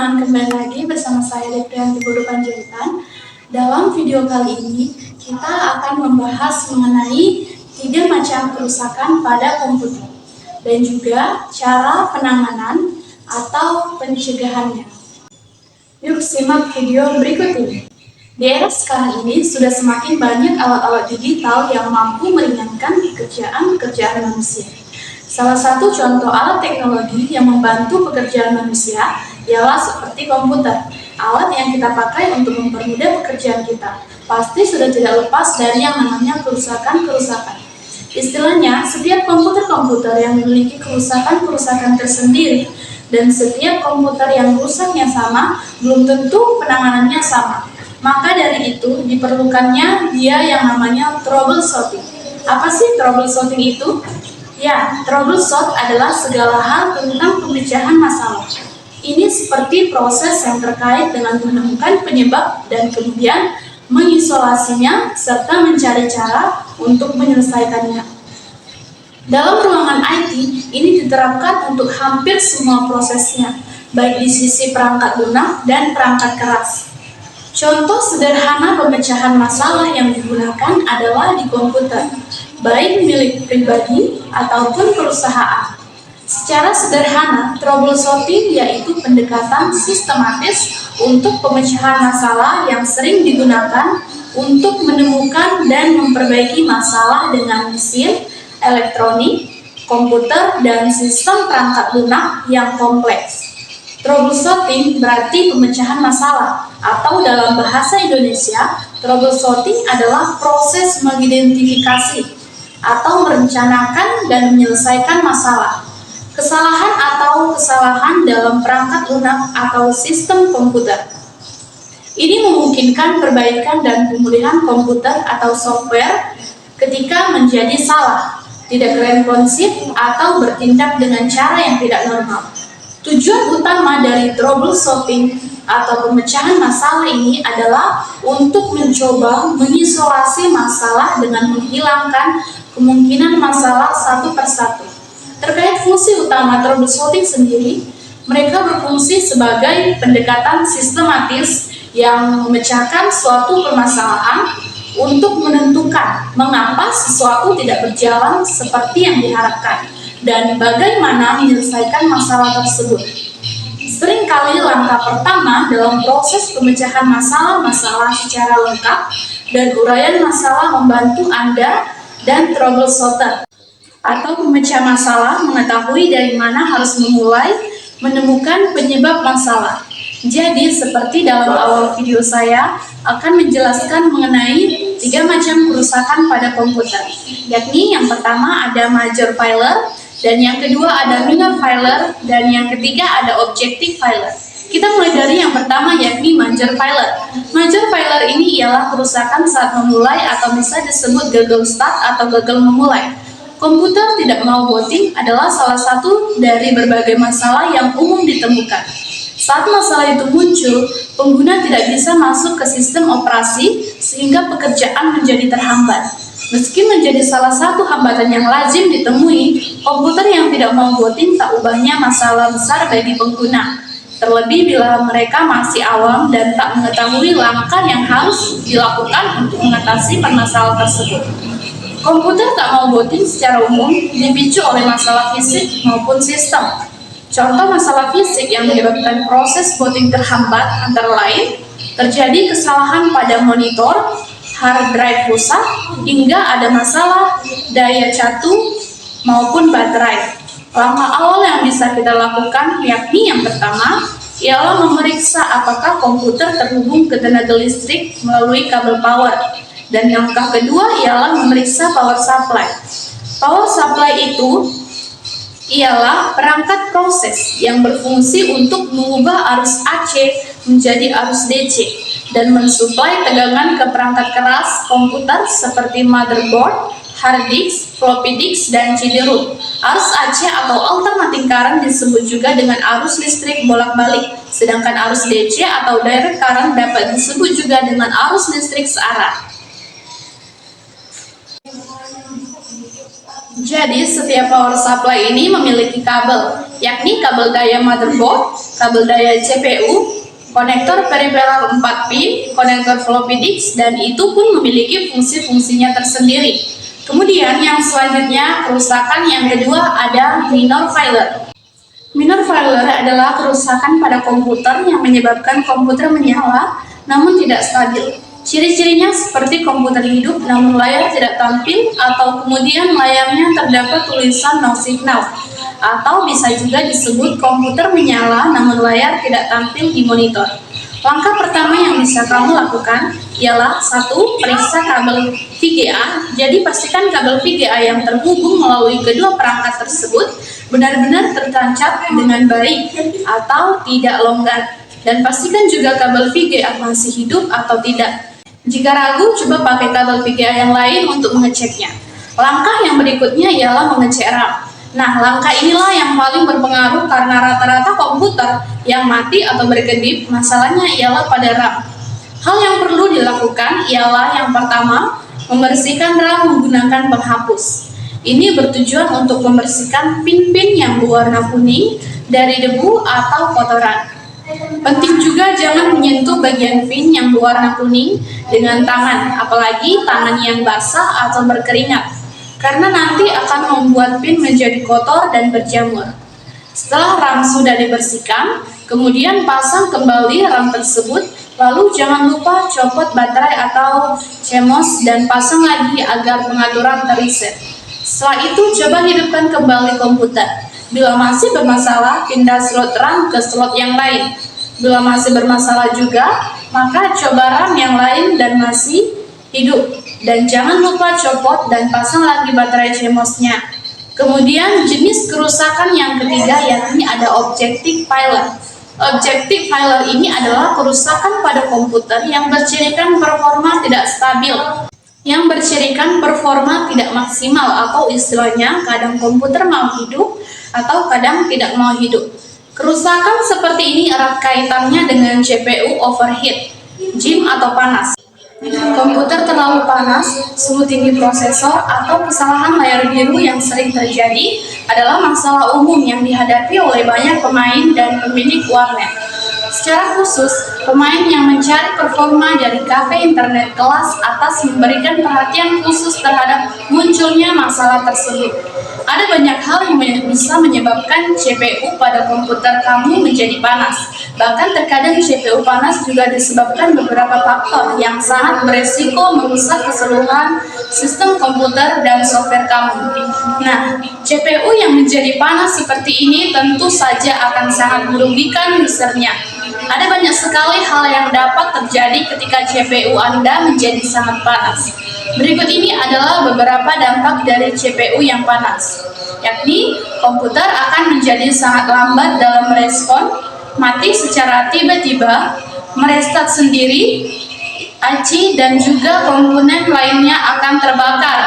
teman-teman, kembali lagi bersama saya Deprianti Buru Panjaitan. Dalam video kali ini, kita akan membahas mengenai 3 macam kerusakan pada komputer dan juga cara penanganan atau pencegahannya. Yuk simak video berikut ini. Di era sekarang ini sudah semakin banyak alat-alat digital yang mampu meringankan pekerjaan manusia. Salah satu contoh alat teknologi yang membantu pekerjaan manusia ialah seperti komputer. Alat yang kita pakai untuk mempermudah pekerjaan kita pasti sudah tidak lepas dari yang namanya kerusakan-kerusakan. Istilahnya, setiap komputer yang memiliki kerusakan-kerusakan tersendiri, dan setiap komputer yang rusaknya sama, belum tentu penanganannya sama. Maka dari itu, diperlukannya dia yang namanya troubleshooting. Apa sih troubleshooting itu? Ya, troubleshoot adalah segala hal tentang pemecahan masalah. Ini seperti proses yang terkait dengan menemukan penyebab dan kemudian mengisolasinya serta mencari cara untuk menyelesaikannya. Dalam ruangan IT, ini diterapkan untuk hampir semua prosesnya, baik di sisi perangkat lunak dan perangkat keras. Contoh sederhana pemecahan masalah yang digunakan adalah di komputer, baik milik pribadi ataupun perusahaan. Secara sederhana, troubleshooting yaitu pendekatan sistematis untuk pemecahan masalah yang sering digunakan untuk menemukan dan memperbaiki masalah dengan mesin, elektronik, komputer, dan sistem perangkat lunak yang kompleks. Troubleshooting berarti pemecahan masalah, atau dalam bahasa Indonesia, troubleshooting adalah proses mengidentifikasi atau merencanakan dan menyelesaikan masalah, kesalahan dalam perangkat lunak atau sistem komputer. Ini memungkinkan perbaikan dan pemulihan komputer atau software ketika menjadi salah, tidak responsif, atau bertindak dengan cara yang tidak normal. Tujuan utama dari troubleshooting atau pemecahan masalah ini adalah untuk mencoba mengisolasi masalah dengan menghilangkan kemungkinan masalah satu persatu. Terkait fungsi utama troubleshooting sendiri, mereka berfungsi sebagai pendekatan sistematis yang memecahkan suatu permasalahan untuk menentukan mengapa sesuatu tidak berjalan seperti yang diharapkan dan bagaimana menyelesaikan masalah tersebut. Seringkali langkah pertama dalam proses pemecahan masalah-masalah secara lengkap dan uraian masalah membantu Anda dan troubleshooter atau pemecah masalah mengetahui dari mana harus memulai menemukan penyebab masalah. Jadi, seperti dalam awal video saya akan menjelaskan mengenai 3 macam kerusakan pada komputer, yakni yang pertama ada major failure, dan yang kedua ada minor failure, dan yang ketiga ada objective failure. Kita mulai dari yang pertama, yakni major failure. Major failure ini ialah kerusakan saat memulai atau bisa disebut gagal start atau gagal memulai. Komputer tidak mau booting adalah salah satu dari berbagai masalah yang umum ditemukan. Saat masalah itu muncul, pengguna tidak bisa masuk ke sistem operasi sehingga pekerjaan menjadi terhambat. Meski menjadi salah satu hambatan yang lazim ditemui, komputer yang tidak mau booting tak ubahnya masalah besar bagi pengguna. Terlebih bila mereka masih awam dan tak mengetahui langkah yang harus dilakukan untuk mengatasi permasalahan tersebut. Komputer tak mau booting secara umum dipicu oleh masalah fisik maupun sistem. Contoh masalah fisik yang menyebabkan proses booting terhambat antara lain terjadi kesalahan pada monitor, hard drive rusak, hingga ada masalah daya catu maupun baterai. Langkah awal yang bisa kita lakukan yakni yang pertama ialah memeriksa apakah komputer terhubung ke tenaga listrik melalui kabel power. Dan yang kedua ialah memeriksa power supply. Power supply itu ialah perangkat proses yang berfungsi untuk mengubah arus AC menjadi arus DC dan mensuplai tegangan ke perangkat keras komputer seperti motherboard, hard disk, floppy disk, dan CD-ROM. Arus AC atau alternating current disebut juga dengan arus listrik bolak-balik, sedangkan arus DC atau direct current dapat disebut juga dengan arus listrik searah. Jadi, setiap power supply ini memiliki kabel, yakni kabel daya motherboard, kabel daya CPU, konektor peripheral 4 pin, konektor floppy disk, dan itu pun memiliki fungsi-fungsinya tersendiri. Kemudian yang selanjutnya, kerusakan yang kedua ada minor failure. Minor failure adalah kerusakan pada komputer yang menyebabkan komputer menyala namun tidak stabil. Ciri-cirinya seperti komputer hidup namun layar tidak tampil, atau kemudian layarnya terdapat tulisan no signal, atau bisa juga disebut komputer menyala namun layar tidak tampil di monitor. Langkah pertama yang bisa kamu lakukan ialah 1. Periksa kabel VGA. Jadi pastikan kabel VGA yang terhubung melalui kedua perangkat tersebut benar-benar tertancap dengan baik atau tidak longgar. Dan pastikan juga kabel VGA masih hidup atau tidak. Jika ragu, coba pakai kabel VGA yang lain untuk mengeceknya. Langkah yang berikutnya ialah mengecek RAM. Nah, langkah inilah yang paling berpengaruh karena rata-rata komputer yang mati atau berkedip masalahnya ialah pada RAM. Hal yang perlu dilakukan ialah yang pertama, membersihkan RAM menggunakan penghapus. Ini bertujuan untuk membersihkan pin-pin yang berwarna kuning dari debu atau kotoran. Penting juga jangan menyentuh bagian pin yang berwarna kuning dengan tangan, apalagi tangan yang basah atau berkeringat, karena nanti akan membuat pin menjadi kotor dan berjamur. Setelah RAM sudah dibersihkan, kemudian pasang kembali RAM tersebut, lalu jangan lupa copot baterai atau CMOS dan pasang lagi agar pengaturan terreset. Setelah itu coba hidupkan kembali komputer. Bila masih bermasalah, pindah slot RAM ke slot yang lain. Bila masih bermasalah juga, maka coba RAM yang lain dan masih hidup. Dan jangan lupa copot dan pasang lagi baterai CMOS-nya. Kemudian jenis kerusakan yang ketiga yakni ada objective failure. Objective failure ini adalah kerusakan pada komputer yang bercirikan performa tidak stabil, yang bercirikan performa tidak maksimal, atau istilahnya kadang komputer mau hidup atau kadang tidak mau hidup. Kerusakan seperti ini erat kaitannya dengan CPU overheat, jam atau panas. Komputer terlalu panas, suhu tinggi prosesor, atau kesalahan layar biru yang sering terjadi adalah masalah umum yang dihadapi oleh banyak pemain dan pemilik warnet. Secara khusus, pemain yang mencari performa dari kafe internet kelas atas memberikan perhatian khusus terhadap munculnya masalah tersebut. Ada banyak hal yang bisa menyebabkan CPU pada komputer kamu menjadi panas. Bahkan terkadang CPU panas juga disebabkan beberapa faktor yang sangat beresiko merusak keseluruhan sistem komputer dan software kamu. Nah, CPU yang menjadi panas seperti ini tentu saja akan sangat merugikan usernya. Ada banyak sekali hal yang dapat terjadi ketika CPU Anda menjadi sangat panas. Berikut ini adalah beberapa dampak dari CPU yang panas, yakni komputer akan menjadi sangat lambat dalam merespon, mati secara tiba-tiba, merestart sendiri, aci, dan juga komponen lainnya akan terbakar.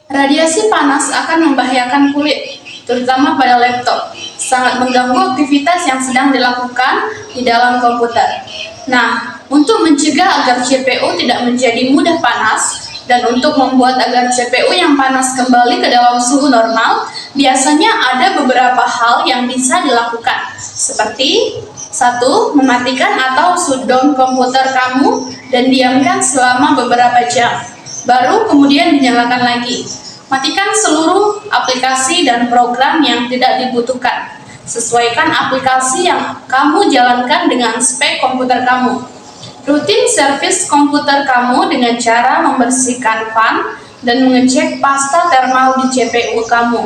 Radiasi panas akan membahayakan kulit, terutama pada laptop, sangat mengganggu aktivitas yang sedang dilakukan di dalam komputer. Nah, untuk mencegah agar CPU tidak menjadi mudah panas, dan untuk membuat agar CPU yang panas kembali ke dalam suhu normal, biasanya ada beberapa hal yang bisa dilakukan, seperti 1. Mematikan atau shutdown komputer kamu dan diamkan selama beberapa jam, baru kemudian dinyalakan lagi. Matikan seluruh aplikasi dan program yang tidak dibutuhkan. Sesuaikan aplikasi yang kamu jalankan dengan spek komputer kamu. Rutin servis komputer kamu dengan cara membersihkan fan dan mengecek pasta thermal di CPU kamu.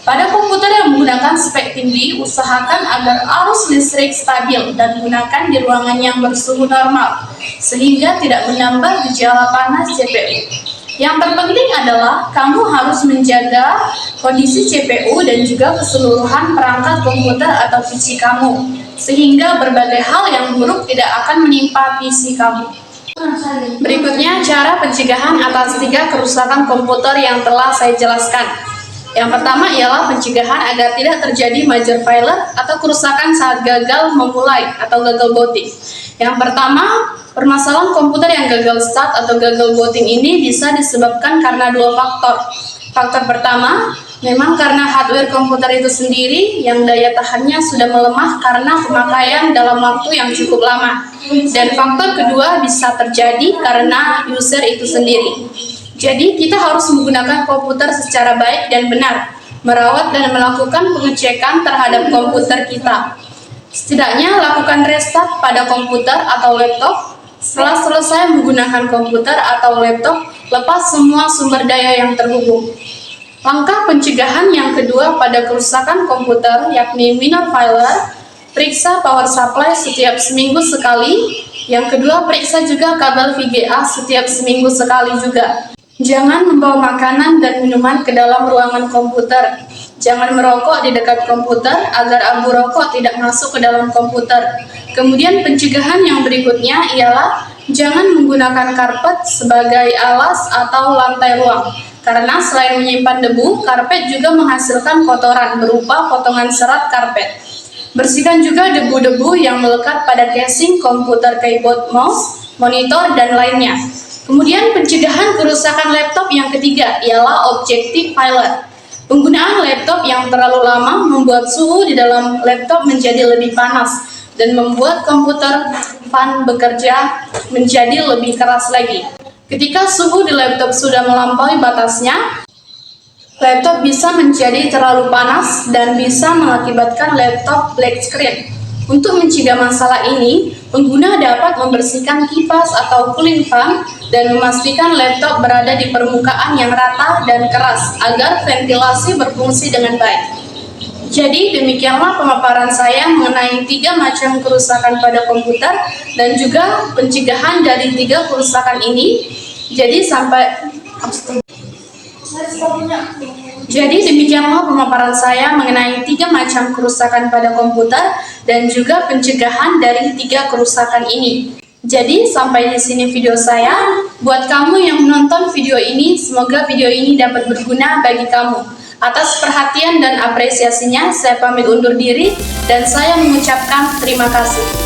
Pada komputer yang menggunakan spek tinggi, usahakan agar arus listrik stabil dan gunakan di ruangan yang bersuhu normal, sehingga tidak menambah gejala panas CPU. Yang terpenting adalah kamu harus menjaga kondisi CPU dan juga keseluruhan perangkat komputer atau PC kamu, sehingga berbagai hal yang buruk tidak akan menimpa PC kamu. Berikutnya cara pencegahan atas 3 kerusakan komputer yang telah saya jelaskan. Yang pertama ialah pencegahan agar tidak terjadi major failure atau kerusakan saat gagal memulai atau gagal booting. Yang pertama, permasalahan komputer yang gagal start atau gagal booting ini bisa disebabkan karena 2 faktor. Faktor pertama, Memang karena hardware komputer itu sendiri yang daya tahannya sudah melemah karena pemakaian dalam waktu yang cukup lama. Dan faktor kedua bisa terjadi karena user itu sendiri. Jadi kita harus menggunakan komputer secara baik dan benar, merawat dan melakukan pengecekan terhadap komputer kita. Setidaknya lakukan restart pada komputer atau laptop. Setelah selesai menggunakan komputer atau laptop, lepas semua sumber daya yang terhubung. Langkah pencegahan yang kedua pada kerusakan komputer yakni minor failure, periksa power supply setiap seminggu sekali. Yang kedua, periksa juga kabel VGA setiap seminggu sekali juga. Jangan membawa makanan dan minuman ke dalam ruangan komputer. Jangan merokok di dekat komputer agar abu rokok tidak masuk ke dalam komputer. Kemudian pencegahan yang berikutnya ialah jangan menggunakan karpet sebagai alas atau lantai ruang. Karena selain menyimpan debu, karpet juga menghasilkan kotoran berupa potongan serat karpet. Bersihkan juga debu-debu yang melekat pada casing komputer, keyboard, mouse, monitor, dan lainnya. Kemudian pencegahan kerusakan laptop yang ketiga ialah objective failure. Penggunaan laptop yang terlalu lama membuat suhu di dalam laptop menjadi lebih panas dan membuat komputer fan bekerja menjadi lebih keras lagi. Ketika suhu di laptop sudah melampaui batasnya, laptop bisa menjadi terlalu panas dan bisa mengakibatkan laptop black screen. Untuk mencegah masalah ini, pengguna dapat membersihkan kipas atau cooling fan dan memastikan laptop berada di permukaan yang rata dan keras agar ventilasi berfungsi dengan baik. Jadi demikianlah pemaparan saya mengenai 3 macam kerusakan pada komputer dan juga pencegahan dari 3 kerusakan ini. Jadi demikianlah pemaparan saya mengenai 3 macam kerusakan pada komputer dan juga pencegahan dari 3 kerusakan ini. Jadi sampai di sini video saya. Buat kamu yang menonton video ini, semoga video ini dapat berguna bagi kamu. Atas perhatian dan apresiasinya, saya pamit undur diri dan saya mengucapkan terima kasih.